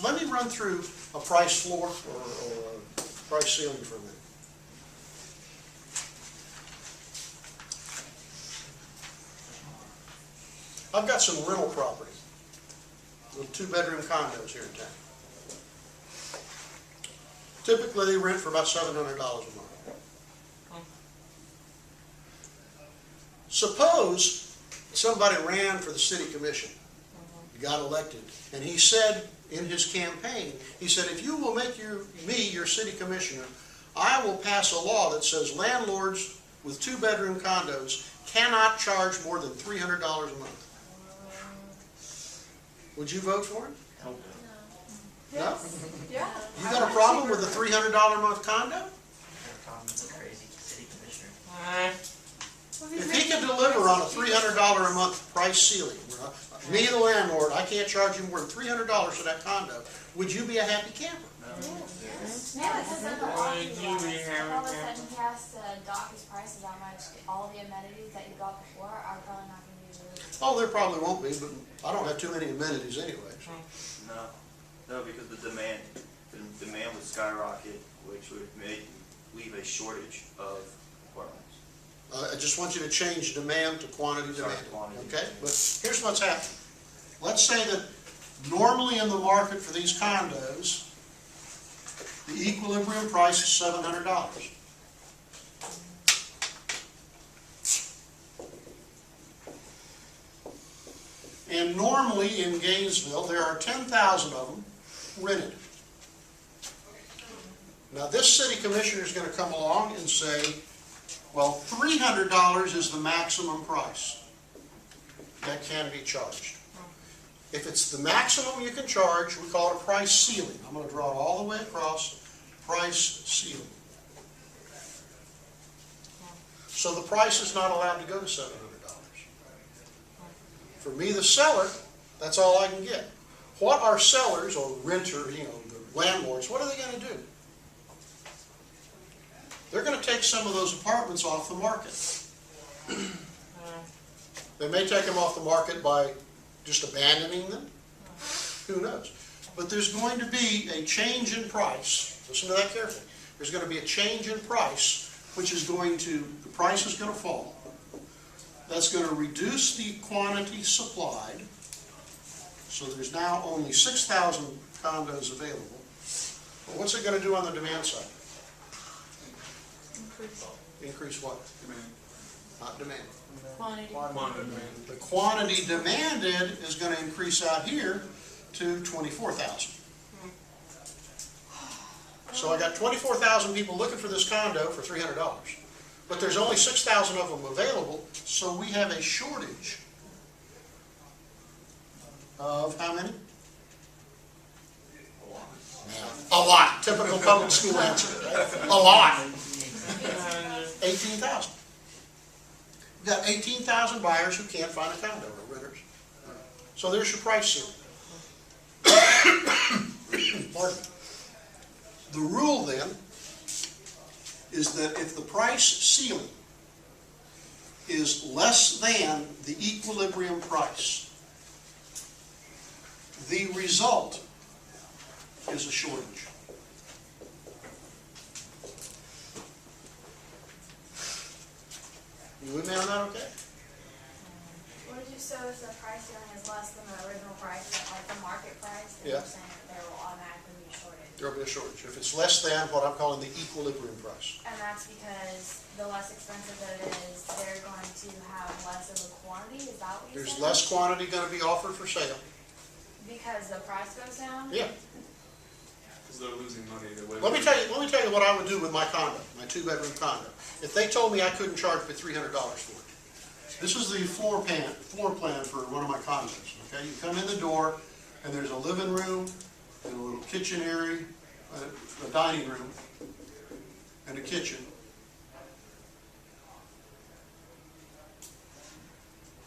let me run through a price floor or a price ceiling for a minute. I've got some rental property, little 2-bedroom condos here in town. Typically, they rent for about $700 a month. Suppose somebody ran for the city commission, got elected, and he said in his campaign, he said, if you will make me your city commissioner, I will pass a law that says landlords with 2-bedroom condos cannot charge more than $300 a month. Would you vote for it? No? Yes. Yeah. You got a problem with a $300 a month condo? It's a crazy city commissioner. If he could deliver on a $300 a month price ceiling, me the landlord, I can't charge you more than $300 for that condo, would you be a happy camper? Yes. Yeah, because then the law is all of a sudden he has to dock his prices how much all the amenities that you got before are probably not going to be used. Oh, there probably won't be, but I don't have too many amenities anyway. No, because the demand would skyrocket, which would leave a shortage of apartments. I just want you to change demand to quantity Sorry, demand. quantity. Okay? But here's what's happening. Let's say that normally in the market for these condos, the equilibrium price is $700. And normally in Gainesville, there are 10,000 of them rented. Now this city commissioner is going to come along and say, well, $300 is the maximum price that can be charged. If it's the maximum you can charge, we call it a price ceiling. I'm going to draw it all the way across, price ceiling. So the price is not allowed to go to $700. For me, the seller, that's all I can get. What are sellers or renter, the landlords, what are they going to do? They're going to take some of those apartments off the market. They may take them off the market by just abandoning them. Who knows? But there's going to be a change in price. Listen to that carefully. There's going to be a change in price, which is going to, the price is going to fall. That's going to reduce the quantity supplied. So there's now only 6,000 condos available. But what's it going to do on the demand side? Increase what? Demand. Not demand. Quantity. The quantity demanded is going to increase out here to 24,000. So I got 24,000 people looking for this condo for $300. But there's only 6,000 of them available, so we have a shortage of how many? A lot. Typical public school answer, right? A lot. 18,000. We've got 18,000 buyers who can't find a condo, or renters. So there's your price ceiling. Pardon me. The rule then is that if the price ceiling is less than the equilibrium price, the result is a shortage. You with me on that, okay? What did you say if the price ceiling is less than the original price, like the market price? Then Yeah. you're saying that there will automatically be a shortage. There will be a shortage. If it's less than what I'm calling the equilibrium price. And that's because the less expensive that it is, they're going to have less of a quantity? Is that what you There's said? less quantity going to be offered for sale. Because the price goes down? Yeah. Because they're losing money. Let me tell you what I would do with my condo, my 2-bedroom condo. If they told me I couldn't charge me $300 for it. This is the floor plan for one of my condos. Okay, you come in the door, and there's a living room, and a little kitchen area, a dining room, and a kitchen.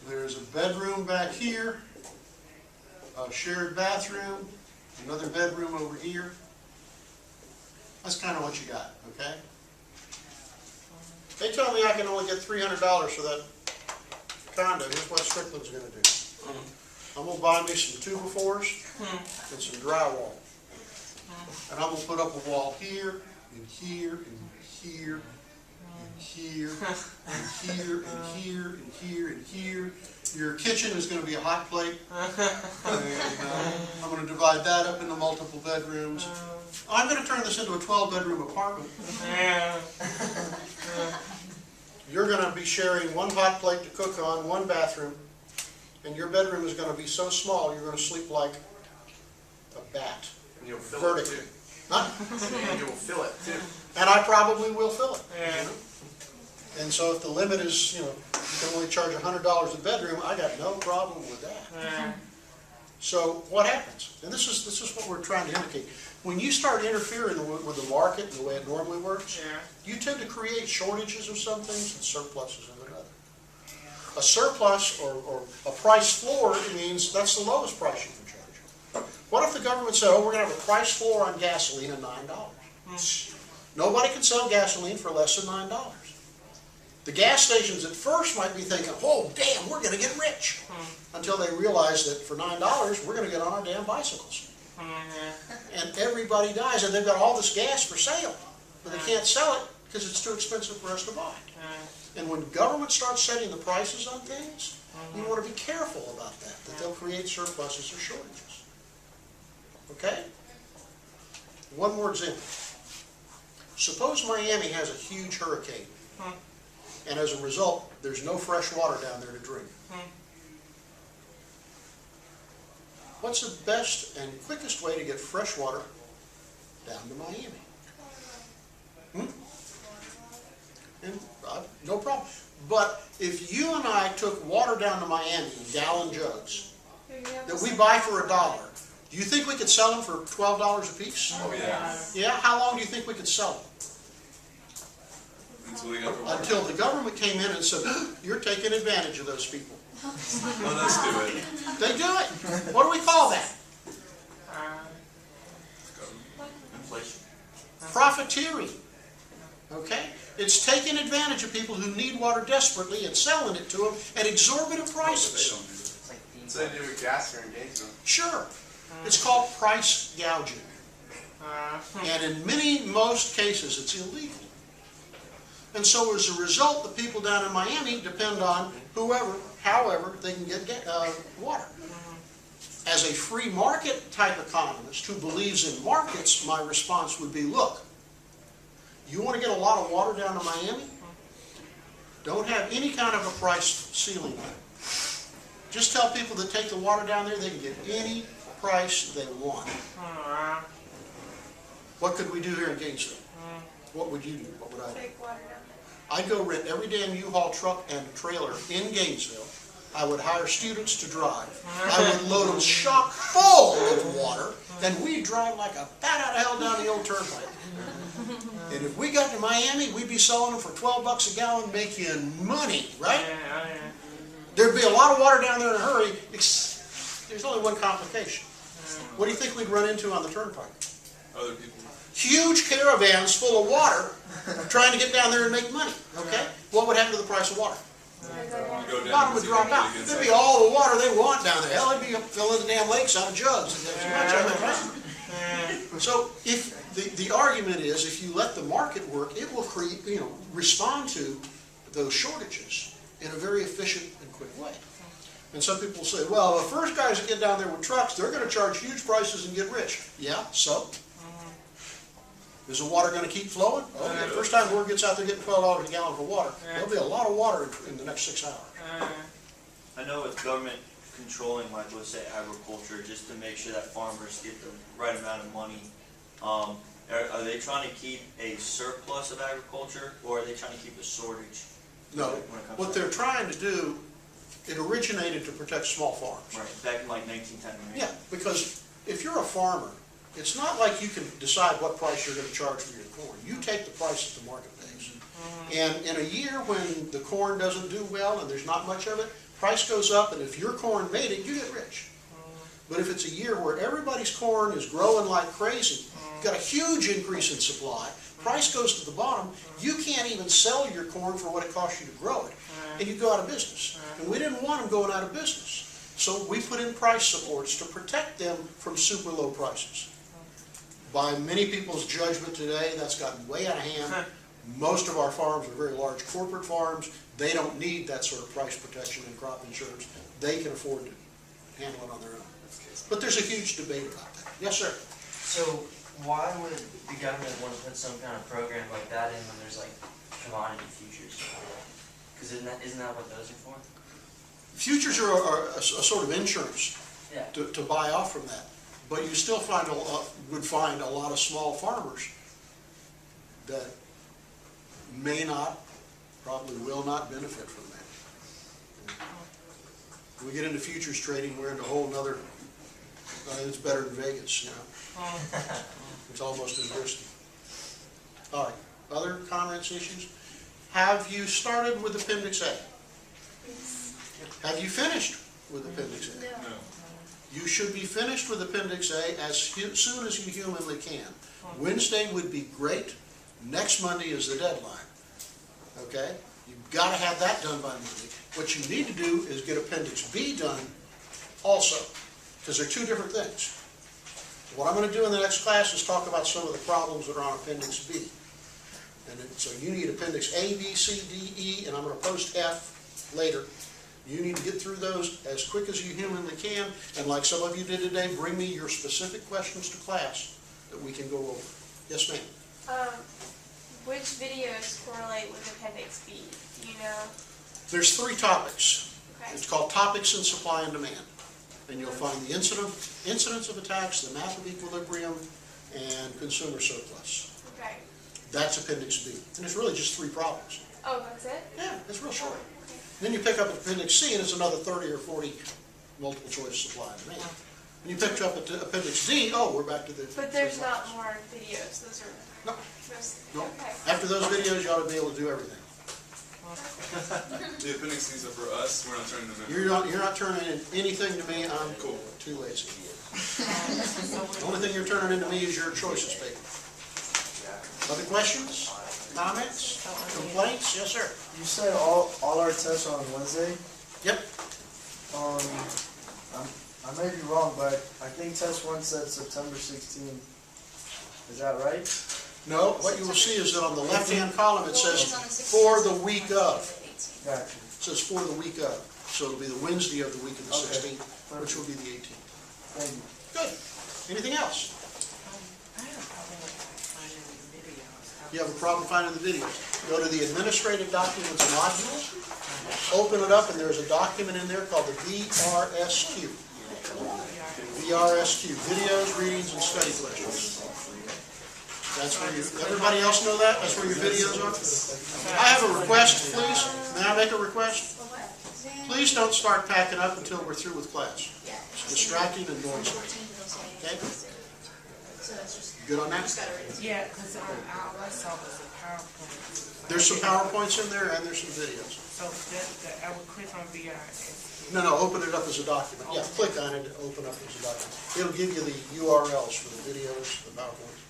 There's a bedroom back here, a shared bathroom, another bedroom over here. That's kind of what you got, okay? They tell me I can only get $300 for that condo. Here's what Strickland's going to do. I'm going to buy me some 2x4s and some drywall. And I'm gonna put up a wall here, and here, and here, and here, and here, and here, and here, and here. Your kitchen is gonna be a hot plate. And, I'm gonna divide that up into multiple bedrooms. I'm gonna turn this into a 12-bedroom apartment. You're gonna be sharing one hot plate to cook on, one bathroom, and your bedroom is gonna be so small, you're gonna sleep like a bat, And you'll fill vertically. it too. Huh? And you'll fill it too. And I probably will fill it. You know? And so if the limit is, you can only charge $100 a bedroom, I got no problem with that. So what happens? And this is what we're trying to indicate. When you start interfering with the market and the way it normally works, you tend to create shortages of some things and surpluses of another. A surplus or a price floor means that's the lowest price you can charge. What if the government said, oh, we're going to have a price floor on gasoline of $9? Nobody can sell gasoline for less than $9. The gas stations at first might be thinking, oh, damn, we're going to get rich. Until they realize that for $9, we're going to get on our damn bicycles. And everybody dies, and they've got all this gas for sale, but they can't sell it because it's too expensive for us to buy. And when government starts setting the prices on things, you want to be careful about that they'll create surpluses or shortages. Okay? One more example. Suppose Miami has a huge hurricane, and as a result, there's no fresh water down there to drink. What's the best and quickest way to get fresh water down to Miami? And, no problem. But if you and I took water down to Miami in gallon jugs that we buy for $1, do you think we could sell them for $12 a piece? Oh yeah. Yeah? How long do you think we could sell them? Until we got the water. Until the government came in and said, you're taking advantage of those people. Let us do it. They do it. What do we call that? Inflation. Profiteering. Okay? It's taking advantage of people who need water desperately and selling it to them at exorbitant They prices. don't do this. It's like theme So they do with gas here in Gainesville. Sure. It's called price gouging. And in most cases, it's illegal. And so as a result, the people down in Miami depend on however they can get water. As a free market type economist who believes in markets, my response would be, look, you want to get a lot of water down to Miami? Don't have any kind of a price ceiling on it. Just tell people that take the water down there, they can get any price they want. What could we do here in Gainesville? What would you do? What would I do? Take water down there. I'd go rent every damn U-Haul truck and trailer in Gainesville. I would hire students to drive. I would load them chock full of water, and we'd drive like a bat out of hell down the old turnpike. And if we got to Miami, we'd be selling them for $12 a gallon, making money, right? There'd be a lot of water down there in a hurry. There's only one complication. What do you think we'd run into on the turnpike? Other people. Huge caravans full of water trying to get down there and make money, okay? What would happen to the price of water? You go down Bottom would drop out. There'd be all the water they want down there. Hell, they'd be filling the damn lakes out of jugs. There's too much of it, right? So if the argument is, if you let the market work, it will create, respond to those shortages in a very efficient and quick way. And some people say, well, the first guys that get down there with trucks, they're going to charge huge prices and get rich. Yeah, so? Is the water going to keep flowing? Oh, yeah. First time word gets out there getting $12 a gallon for water, there'll be a lot of water in the next 6 hours. I know with government controlling, like let's say agriculture, just to make sure that farmers get the right amount of money, are they trying to keep a surplus of agriculture, or are they trying to keep a shortage? No, when it comes what to they're trying to do, it originated to protect small farms. Right, back in like 1910, right? Yeah, because if you're a farmer, it's not like you can decide what price you're going to charge for your corn. You take the price that the market pays. And in a year when the corn doesn't do well and there's not much of it, price goes up, and if your corn made it, you get rich. But if it's a year where everybody's corn is growing like crazy, you've got a huge increase in supply, price goes to the bottom, you can't even sell your corn for what it costs you to grow it, and you go out of business. And we didn't want them going out of business. So we put in price supports to protect them from super low prices. by many people's judgment today, that's gotten way out of hand. Most of our farms are very large corporate farms. They don't need that sort of price protection and crop insurance. They can afford to handle it on their own. But there's a huge debate about that. Yes, sir? So why would the government want to put some kind of program like that in when there's like commodity futures? Because isn't that what those are for? Futures are a sort of insurance Yeah. to buy off from that. But you still would find a lot of small farmers that may not, probably will not benefit from that. When we get into futures trading, we're into a whole nother, it's better than Vegas, you know. It's almost as risky. All right, other comments, issues? Have you started with Appendix A? Have you finished with Appendix A? No. You should be finished with Appendix A as soon as you humanly can. Wednesday would be great. Next Monday is the deadline. Okay? You've got to have that done by Monday. What you need to do is get Appendix B done also, because they're two different things. What I'm going to do in the next class is talk about some of the problems that are on Appendix B. So you need Appendix A, B, C, D, E, and I'm going to post F later. You need to get through those as quick as you humanly can, and like some of you did today, bring me your specific questions to class that we can go over. Yes, ma'am? Which videos correlate with Appendix B? Do you know? There's 3 topics. Okay. It's called Topics in Supply and Demand. And you'll find the incidence of attacks, the math of equilibrium, and consumer surplus. Okay. That's Appendix B. And it's really just 3 problems. Oh, that's it? Yeah, it's real short. Okay. Then you pick up Appendix C, and it's another 30 or 40 multiple choice supply and demand. When you pick up Appendix D, oh, we're back to the... But there's not more videos. Those are No. mostly. No. Okay. After those videos, you ought to be able to do everything. The appendix these are for us, we're not turning them in. You're not turning in anything to me, I'm Cool. too lazy. The only thing you're turning into me is your choices paper. Other questions, comments, complaints? Yes, sir. You said all our tests are on Wednesday. Yep. I may be wrong, but I think test 1 said September 16. Is that right? No, what you will see is that on the left-hand column, it says for the week of. Gotcha. It says for the week of. So it'll be the Wednesday of the week of the Okay. 16th, which will be the 18th. Thank you. Good. Anything else? I have a problem with finding the videos. You have a problem finding the videos. Go to the Administrative Documents module, open it up, and there's a document in there called the VRSQ. VRSQ, Videos, Readings, and Study Questions. That's where everybody else know that? That's where your videos are? I have a request, please. May I make a request? Please don't start packing up until we're through with class. It's distracting and noisy. Okay? Good on that? Yeah, because all I saw was a PowerPoint. There's some PowerPoints in there and there's some videos. So I would click on VRS. No, open it up as a document. Yeah, click on it to open up as a document. It'll give you the URLs for the videos, the PowerPoints.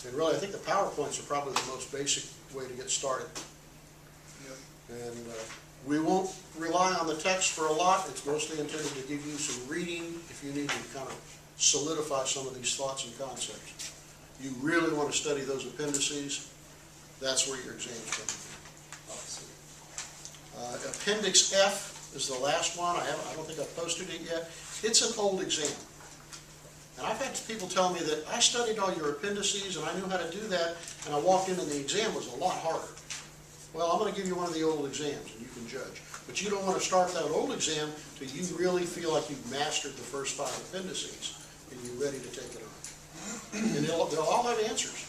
And really, I think the PowerPoints are probably the most basic way to get started. And we won't rely on the text for a lot. It's mostly intended to give you some reading if you need to kind of solidify some of these thoughts and concepts. You really want to study those appendices. That's where your exam's coming from. Appendix F is the last one. I don't think I've posted it yet. It's an old exam. And I've had people tell me that I studied all your appendices and I knew how to do that, and I walked in and the exam was a lot harder. Well, I'm going to give you one of the old exams and you can judge. But you don't want to start that old exam till you really feel like you've mastered the first 5 appendices and you're ready to take it on. And they'll all have answers.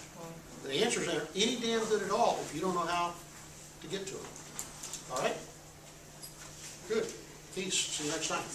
The answers aren't any damn good at all if you don't know how to get to them. All right? Good. Peace. See you next time.